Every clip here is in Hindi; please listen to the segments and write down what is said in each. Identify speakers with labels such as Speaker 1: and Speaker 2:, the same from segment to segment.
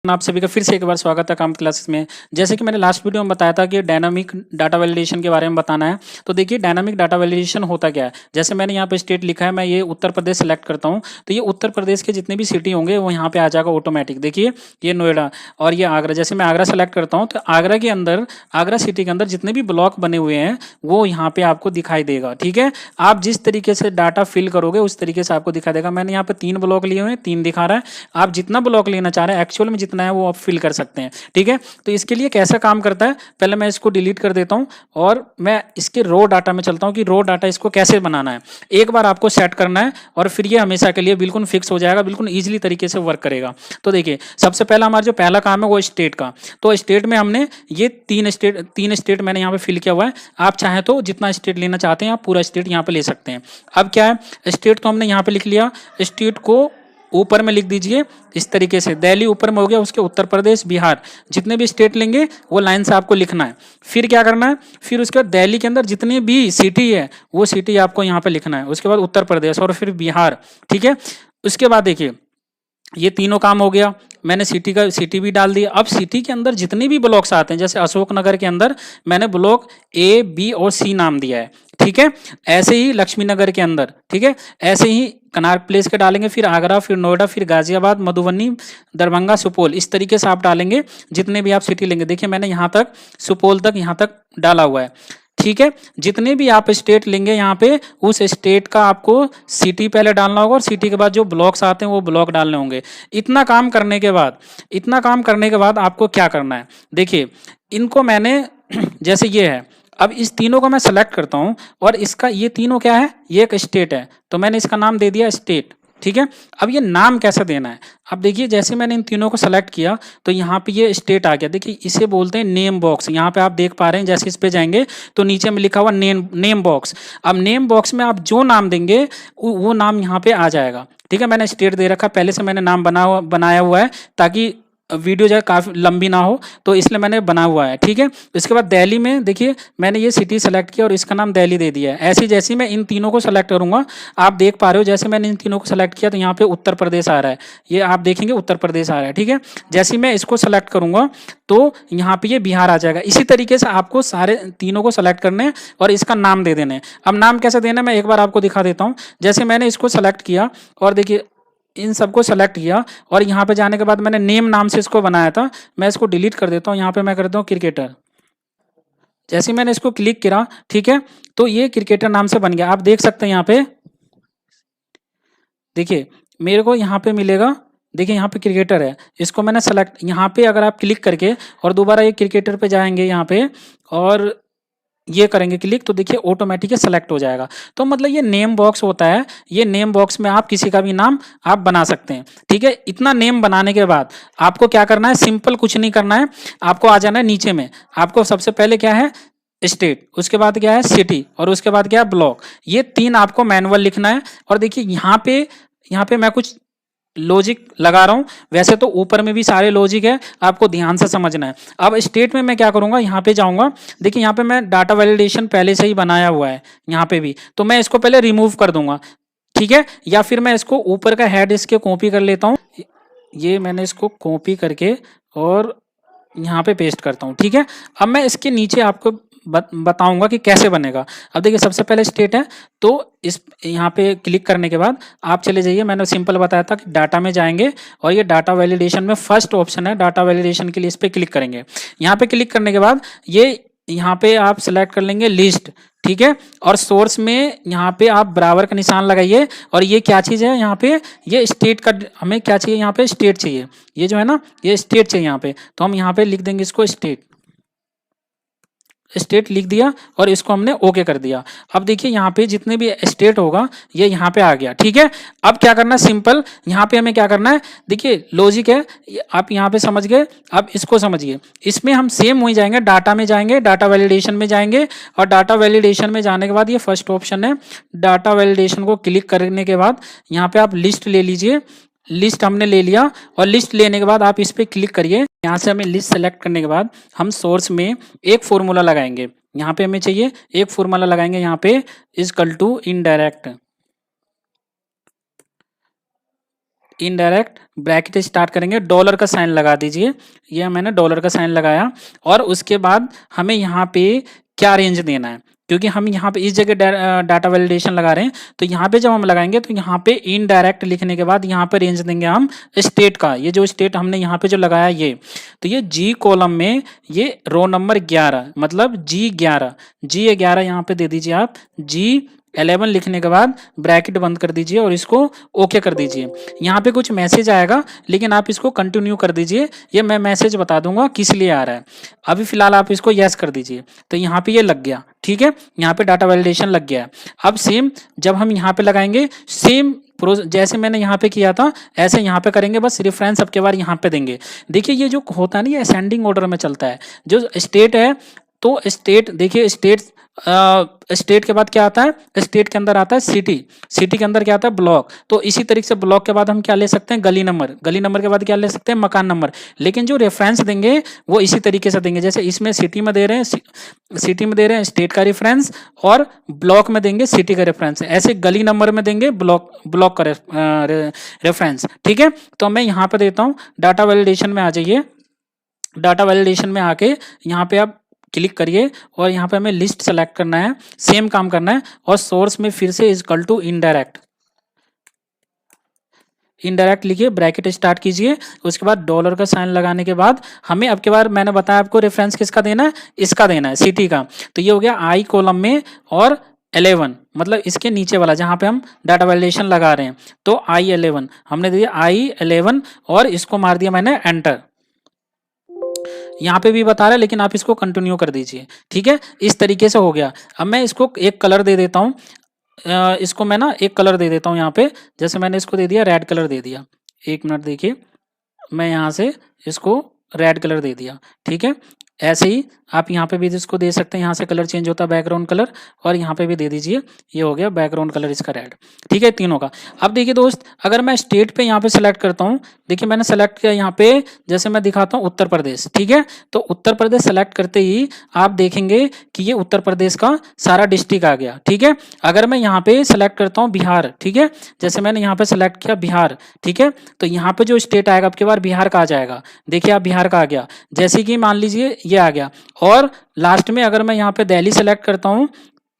Speaker 1: आप सभी का फिर से एक बार स्वागत है काम क्लासेस में। जैसे कि मैंने लास्ट वीडियो में बताया था कि डायनामिक डाटा वैलिडेशन के बारे में बताना है। तो देखिए डायनामिक डाटा वैलिडेशन होता क्या है। जैसे मैंने यहाँ पे स्टेट लिखा है, मैं ये उत्तर प्रदेश सेलेक्ट करता हूँ तो ये उत्तर प्रदेश के जितने भी सिटी होंगे वो यहाँ पे आ जाएगा ऑटोमेटिक। देखिए ये नोएडा और ये आगरा, जैसे मैं आगरा सेलेक्ट करता हूँ तो आगरा के अंदर, आगरा सिटी के अंदर जितने भी ब्लॉक बने हुए हैं वो यहाँ पे आपको दिखाई देगा। ठीक है, आप जिस तरीके से डाटा फिल करोगे उस तरीके से आपको दिखाई देगा। मैंने यहाँ पे 3 ब्लॉक लिए हुए हैं, 3 दिखा रहा है। आप जितना ब्लॉक लेना चाह रहे हैं एक्चुअल में जितना है वो आप फिल कर सकते हैं। ठीक है, तो इसके लिए कैसा काम करता है, पहले मैं इसको डिलीट कर देता हूं और मैं इसके रो डाटा में चलता हूं कि रो डाटा इसको कैसे बनाना है। एक बार आपको सेट करना है और फिर ये हमेशा के लिए बिल्कुल फिक्स हो जाएगा, बिल्कुल ईजिली तरीके से वर्क करेगा। तो देखिए सबसे पहला हमारा जो पहला काम है वो स्टेट का। तो स्टेट में हमने ये तीन स्टेट मैंने यहाँ पे फिल किया हुआ है। आप चाहे तो जितना स्टेट लेना चाहते हैं आप पूरा स्टेट यहाँ पे ले सकते हैं। अब क्या है, स्टेट तो हमने यहाँ पे लिख लिया, स्टेट को ऊपर में लिख दीजिए इस तरीके से। दिल्ली ऊपर में हो गया, उसके उत्तर प्रदेश, बिहार, जितने भी स्टेट लेंगे वो लाइन से आपको लिखना है। फिर क्या करना है, फिर उसके बाद दिल्ली के अंदर जितनी भी सिटी है वो सिटी आपको यहाँ पे लिखना है। उसके बाद उत्तर प्रदेश और फिर बिहार। ठीक है, उसके बाद देखिए ये तीनों काम हो गया। मैंने सिटी भी डाल दिया। अब सिटी के अंदर जितने भी ब्लॉक्स आते हैं, जैसे अशोक नगर के अंदर मैंने ब्लॉक ए, बी और सी नाम दिया है। ठीक है, ऐसे ही लक्ष्मी नगर के अंदर, ठीक है, ऐसे ही कनार प्लेस के डालेंगे, फिर आगरा, फिर नोएडा, फिर गाजियाबाद, मधुबनी, दरभंगा, सुपौल, इस तरीके से आप डालेंगे जितने भी आप सिटी लेंगे। देखिए मैंने यहाँ तक सुपौल तक यहाँ तक डाला हुआ है। ठीक है, जितने भी आप स्टेट लेंगे यहाँ पे उस स्टेट का आपको सिटी पहले डालना होगा और सिटी के बाद जो ब्लॉक्स आते हैं वो ब्लॉक डालने होंगे। इतना काम करने के बाद आपको क्या करना है, देखिए इनको मैंने जैसे ये है, अब इस तीनों को मैं सेलेक्ट करता हूं और इसका ये तीनों क्या है, ये एक स्टेट है तो मैंने इसका नाम दे दिया स्टेट। ठीक है, अब ये नाम कैसे देना है, अब देखिए जैसे मैंने इन तीनों को सेलेक्ट किया तो यहाँ पे ये स्टेट आ गया। देखिए इसे बोलते हैं नेम बॉक्स। यहाँ पे आप देख पा रहे हैं, जैसे इस पे जाएंगे तो नीचे में लिखा हुआ नेम बॉक्स। अब नेम बॉक्स में आप जो नाम देंगे वो नाम यहाँ पे आ जाएगा। ठीक है, मैंने स्टेट दे रखा, पहले से मैंने नाम बनाया हुआ है ताकि वीडियो जो है काफ़ी लंबी ना हो, तो इसलिए मैंने बना हुआ है। ठीक है, इसके बाद दिल्ली में देखिए मैंने ये सिटी सेलेक्ट किया और इसका नाम दिल्ली दे दिया है। ऐसी जैसी मैं इन तीनों को सेलेक्ट करूंगा, आप देख पा रहे हो जैसे मैंने इन तीनों को सेलेक्ट किया तो यहाँ पे उत्तर प्रदेश आ रहा है, ये आप देखेंगे उत्तर प्रदेश आ रहा है। ठीक है, जैसे मैं इसको सेलेक्ट करूंगा तो यहाँ पे ये बिहार आ जाएगा। इसी तरीके से आपको सारे तीनों को सेलेक्ट करने हैं और इसका नाम दे देने हैं। अब नाम कैसे देना है मैं एक बार आपको दिखा देता हूँ। जैसे मैंने इसको सेलेक्ट किया और देखिए इन सबको सेलेक्ट किया और यहाँ पे जाने के बाद मैंने नेम नाम से इसको बनाया था, मैं इसको डिलीट कर देता हूँ। यहाँ पे मैं करता हूँ क्रिकेटर। जैसे मैंने इसको क्लिक किया, ठीक है, तो ये क्रिकेटर नाम से बन गया। आप देख सकते हैं यहाँ पे, देखिए मेरे को यहाँ पे मिलेगा, देखिए यहाँ पे क्रिकेटर है, इसको मैंने सेलेक्ट, यहाँ पे अगर आप क्लिक करके और दोबारा ये क्रिकेटर पे जाएंगे यहाँ पे और ये करेंगे क्लिक तो देखिए ऑटोमेटिक सेलेक्ट हो जाएगा। तो मतलब ये नेम बॉक्स होता है, ये नेम बॉक्स में आप किसी का भी नाम आप बना सकते हैं। ठीक है, इतना नेम बनाने के बाद आपको क्या करना है, सिंपल कुछ नहीं करना है, आपको आ जाना है नीचे में। आपको सबसे पहले क्या है, स्टेट, उसके बाद क्या है सिटी और उसके बाद क्या है ब्लॉक। ये 3 आपको मैनुअल लिखना है। और देखिए यहाँ पे मैं कुछ लॉजिक लगा रहा हूं, वैसे तो ऊपर में भी सारे लॉजिक है, आपको ध्यान से समझना है। अब स्टेट में मैं क्या करूंगा, यहाँ पे जाऊंगा, देखिए यहाँ पे मैं डाटा वैलिडेशन पहले से ही बनाया हुआ है यहाँ पे भी, तो मैं इसको पहले रिमूव कर दूंगा। ठीक है, या फिर मैं इसको ऊपर का हेड इसके कॉपी कर लेता हूँ, ये मैंने इसको कॉपी करके और यहाँ पे पेस्ट करता हूँ। ठीक है, अब मैं इसके नीचे आपको बताऊंगा कि कैसे बनेगा। अब देखिए सबसे पहले स्टेट है तो इस यहाँ पे क्लिक करने के बाद आप चले जाइए, मैंने सिंपल बताया था कि डाटा में जाएंगे और ये डाटा वैलिडेशन में फर्स्ट ऑप्शन है डाटा वैलिडेशन के लिए, इस पर क्लिक करेंगे। यहाँ पे क्लिक करने के बाद ये यहाँ पे आप सेलेक्ट कर लेंगे लिस्ट। ठीक है, और सोर्स में यहाँ पे आप बराबर का निशान लगाइए और ये क्या चीज़ है यहाँ पे, ये स्टेट का, हमें क्या चाहिए यहाँ पे, स्टेट चाहिए, ये जो है ना ये स्टेट चाहिए यहाँ पे, तो हम यहाँ पे लिख देंगे इसको स्टेट लिख दिया और इसको हमने ओके कर दिया। अब देखिए यहाँ पे जितने भी स्टेट होगा ये यहाँ पे आ गया। ठीक है, अब क्या करना है, सिंपल यहाँ पे हमें क्या करना है, देखिए लॉजिक है, आप यहाँ पे समझ गए। अब इसको समझिए, इसमें हम सेम वही जाएंगे, डाटा में जाएंगे, डाटा वैलिडेशन में जाएंगे और डाटा वैलिडेशन में जाने के बाद ये फर्स्ट ऑप्शन है, डाटा वैलिडेशन को क्लिक करने के बाद यहाँ पे आप लिस्ट ले लीजिए। लिस्ट हमने ले लिया और लिस्ट लेने के बाद आप इस पर क्लिक करिए। यहाँ से हमें लिस्ट सेलेक्ट करने के बाद हम सोर्स में एक फॉर्मूला लगाएंगे, यहाँ पे हमें चाहिए एक फॉर्मूला लगाएंगे, यहाँ पे equal to indirect indirect bracket start करेंगे, डॉलर का साइन लगा दीजिए, ये मैंने डॉलर का साइन लगाया। और उसके बाद हमें यहाँ पे क्या रेंज देना है, क्योंकि हम यहाँ पे इस जगह डाटा वैलिडेशन लगा रहे हैं, तो यहाँ पे जब हम लगाएंगे तो यहाँ पे इनडायरेक्ट लिखने के बाद यहाँ पे रेंज देंगे हम स्टेट का। ये जो स्टेट हमने यहाँ पे जो लगाया ये, तो ये जी कॉलम में ये रो नंबर 11 मतलब G11 यहाँ पे दे दीजिए आप। G11 लिखने के बाद ब्रैकेट बंद कर दीजिए और इसको ओके कर दीजिए। यहाँ पे कुछ मैसेज आएगा लेकिन आप इसको कंटिन्यू कर दीजिए, ये मैं मैसेज बता दूंगा किस लिए आ रहा है। अभी फिलहाल आप इसको यस कर दीजिए, तो यहाँ पे ये लग गया, ठीक है, यहाँ पे डाटा वैलिडेशन लग गया है। अब सेम जब हम यहाँ पे लगाएंगे, सेम जैसे मैंने यहाँ पे किया था ऐसे यहाँ पे करेंगे, बस रेफरेंस अब के बार यहाँ पे देंगे। देखिए ये जो होता है ना, ये असेंडिंग ऑर्डर में चलता है। जो स्टेट है तो स्टेट, देखिए स्टेट के बाद क्या आता है, स्टेट के अंदर आता है सिटी के अंदर क्या आता है, ब्लॉक। तो इसी तरीके से ब्लॉक के बाद हम क्या ले सकते हैं, गली नंबर के बाद क्या ले सकते हैं, मकान नंबर। लेकिन जो रेफरेंस देंगे वो इसी तरीके से देंगे, जैसे इसमें सिटी में दे रहे हैं स्टेट का रेफरेंस, और ब्लॉक में देंगे सिटी का रेफरेंस, ऐसे गली नंबर में देंगे ब्लॉक का रेफरेंस, ठीक है। तो मैं यहाँ पे देता हूँ, डाटा वैलिडेशन में आ जाइए। डाटा वैलिडेशन में आके यहाँ पे आप क्लिक करिए और यहाँ पे हमें लिस्ट सेलेक्ट करना है, सेम काम करना है, और सोर्स में फिर से इक्वल टू इनडायरेक्ट लिखिए, ब्रैकेट स्टार्ट कीजिए। उसके बाद डॉलर का साइन लगाने के बाद हमें अब के बार मैंने बताया आपको रेफरेंस किसका देना है, इसका देना है, सिटी का। तो ये हो गया आई कॉलम में, और 11 मतलब इसके नीचे वाला जहाँ पे हम डाटा वैलिडेशन लगा रहे हैं, तो I11 हमने दे दिया, I11, और इसको मार दिया मैंने एंटर। यहाँ पे भी बता रहा है लेकिन आप इसको कंटिन्यू कर दीजिए, ठीक है। इस तरीके से हो गया। अब मैं इसको एक कलर दे देता हूँ, इसको मैं ना एक कलर दे देता हूँ यहाँ पे, जैसे मैंने इसको दे दिया रेड कलर दे दिया। एक मिनट देखिए, मैं यहाँ से इसको रेड कलर दे दिया, ठीक है। ऐसे ही आप यहाँ पे भी इसको दे सकते हैं, यहाँ से कलर चेंज होता है बैकग्राउंड कलर, और यहाँ पे भी दे दीजिए, ये हो गया बैकग्राउंड कलर इसका रेड, ठीक है, तीनों का। अब देखिए दोस्त, अगर मैं स्टेट पे यहाँ पे सेलेक्ट करता हूँ, देखिए मैंने सेलेक्ट किया यहाँ पे, जैसे मैं दिखाता हूँ उत्तर प्रदेश, ठीक है। तो उत्तर प्रदेश सेलेक्ट करते ही आप देखेंगे कि ये उत्तर प्रदेश का सारा डिस्ट्रिक्ट आ गया, ठीक है। अगर मैं यहाँ पे सेलेक्ट करता हूँ बिहार, ठीक है, जैसे मैंने यहाँ पे सेलेक्ट किया बिहार, ठीक है, तो यहाँ पे जो स्टेट आएगा आपके बार बिहार का आ जाएगा। देखिए आप बिहार का आ गया, जैसे कि मान लीजिए ये आ गया। और लास्ट में अगर मैं यहाँ पे दिल्ली सेलेक्ट करता हूँ,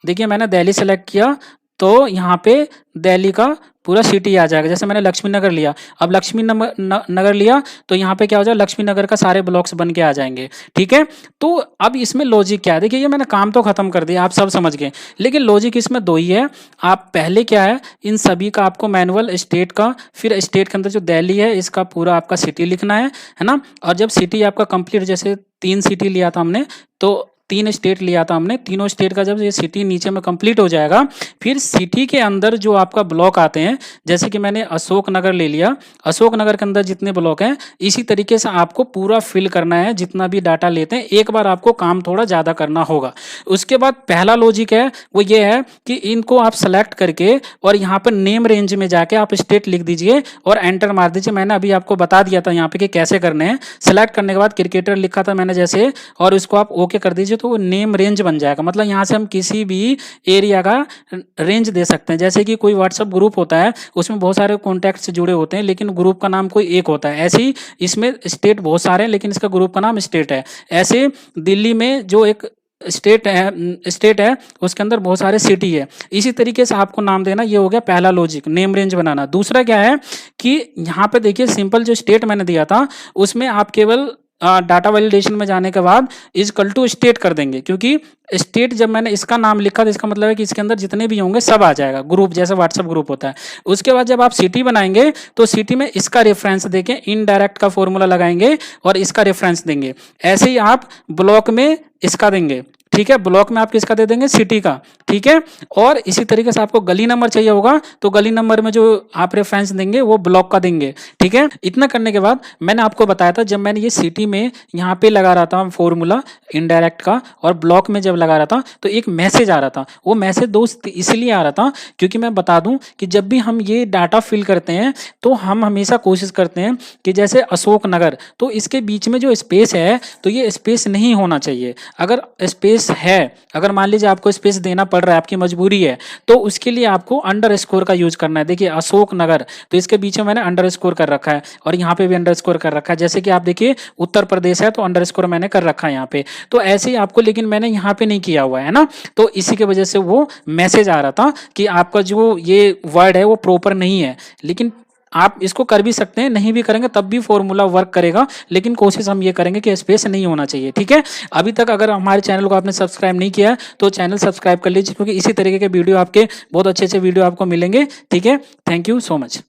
Speaker 1: देखिए मैंने दिल्ली सेलेक्ट किया, तो यहाँ पे दिल्ली का पूरा सिटी आ जाएगा। जैसे मैंने लक्ष्मी नगर लिया, अब लक्ष्मी नगर लिया, तो यहाँ पे क्या हो जाएगा, लक्ष्मी नगर का सारे ब्लॉक्स बन के आ जाएंगे, ठीक है। तो अब इसमें लॉजिक क्या है, देखिए ये मैंने काम तो खत्म कर दिया, आप सब समझ गए, लेकिन लॉजिक इसमें दो ही है। आप पहले क्या है, इन सभी का आपको मैनुअल स्टेट का, फिर स्टेट के अंदर जो दिल्ली है इसका पूरा आपका सिटी लिखना है ना। और जब सिटी आपका कंप्लीट, जैसे 3 सिटी लिया था हमने, तो 3 स्टेट लिया था हमने, तीनों स्टेट का जब ये सिटी नीचे में कंप्लीट हो जाएगा, फिर सिटी के अंदर जो आपका ब्लॉक आते हैं, जैसे कि मैंने अशोक नगर ले लिया, अशोक नगर के अंदर जितने ब्लॉक हैं, इसी तरीके से आपको पूरा फिल करना है। जितना भी डाटा लेते हैं एक बार आपको काम थोड़ा ज़्यादा करना होगा। उसके बाद पहला लॉजिक है वो ये है कि इनको आप सेलेक्ट करके और यहाँ पर नेम रेंज में जाके आप स्टेट लिख दीजिए और एंटर मार दीजिए। मैंने अभी आपको बता दिया था यहाँ पे कि कैसे करने हैं। सेलेक्ट करने के बाद क्रिकेटर लिखा था मैंने जैसे, और इसको आप ओके कर दीजिए, तो वो नेम रेंज बन जाएगा। मतलब यहाँ से हम किसी भी एरिया का रेंज दे सकते हैं। जैसे कि कोई व्हाट्सएप ग्रुप होता है, उसमें बहुत सारे कॉन्टैक्ट से जुड़े होते हैं, लेकिन ग्रुप का नाम कोई एक होता है। ऐसे ही इसमें स्टेट बहुत सारे हैं, लेकिन इसका ग्रुप का नाम स्टेट है। ऐसे दिल्ली में जो एक स्टेट है उसके अंदर बहुत सारे सिटी है। इसी तरीके से आपको नाम देना, ये हो गया पहला लॉजिक, नेम रेंज बनाना। दूसरा क्या है कि यहाँ पे देखिए सिंपल जो स्टेट मैंने दिया था उसमें आप केवल डाटा वैलिडेशन में जाने के बाद इक्वल टू स्टेट कर देंगे, क्योंकि स्टेट जब मैंने इसका नाम लिखा तो इसका मतलब है कि इसके अंदर जितने भी होंगे सब आ जाएगा, ग्रुप जैसे व्हाट्सएप ग्रुप होता है। उसके बाद जब आप सिटी बनाएंगे तो सिटी में इसका रेफरेंस देके इनडायरेक्ट का फॉर्मूला लगाएंगे और इसका रेफरेंस देंगे। ऐसे ही आप ब्लॉक में इसका देंगे, ठीक है, ब्लॉक में आप किसका दे देंगे, सिटी का, ठीक है। और इसी तरीके से आपको गली नंबर चाहिए होगा तो गली नंबर में जो आप रेफरेंस देंगे वो ब्लॉक का देंगे, ठीक है। इतना करने के बाद मैंने आपको बताया था, जब मैंने ये सिटी में यहाँ पे लगा रहा था फॉर्मूला इनडायरेक्ट का और ब्लॉक में जब लगा रहा था तो एक मैसेज आ रहा था। वो मैसेज दोस्त इसलिए आ रहा था क्योंकि मैं बता दूं कि जब भी हम ये डाटा फिल करते हैं तो हम हमेशा कोशिश करते हैं कि जैसे अशोक नगर, तो इसके बीच में जो स्पेस है तो ये स्पेस नहीं होना चाहिए। अगर स्पेस स्पेस है, अगर मान लीजिए आपको स्पेस देना पड़ रहा है, आपकी मजबूरी है, तो उसके लिए आपको अंडरस्कोर का यूज करना है। देखिए अशोक नगर, तो इसके बीच में मैंने अंडरस्कोर कर रखा है और यहाँ पे भी अंडरस्कोर कर रखा है। जैसे कि आप देखिए उत्तर प्रदेश है तो अंडरस्कोर मैंने कर रखा है यहाँ पे। तो ऐसे ही आपको, लेकिन मैंने यहाँ पे नहीं किया हुआ है ना, तो इसी की वजह से वो मैसेज आ रहा था कि आपका जो ये वर्ड है वो प्रॉपर नहीं है। लेकिन आप इसको कर भी सकते हैं, नहीं भी करेंगे तब भी फॉर्मूला वर्क करेगा, लेकिन कोशिश हम ये करेंगे कि स्पेस नहीं होना चाहिए। ठीक है, अभी तक अगर हमारे चैनल को आपने सब्सक्राइब नहीं किया तो चैनल सब्सक्राइब कर लीजिए, क्योंकि इसी तरीके के वीडियो आपके बहुत अच्छे अच्छे वीडियो आपको मिलेंगे। ठीक है, थैंक यू सो मच।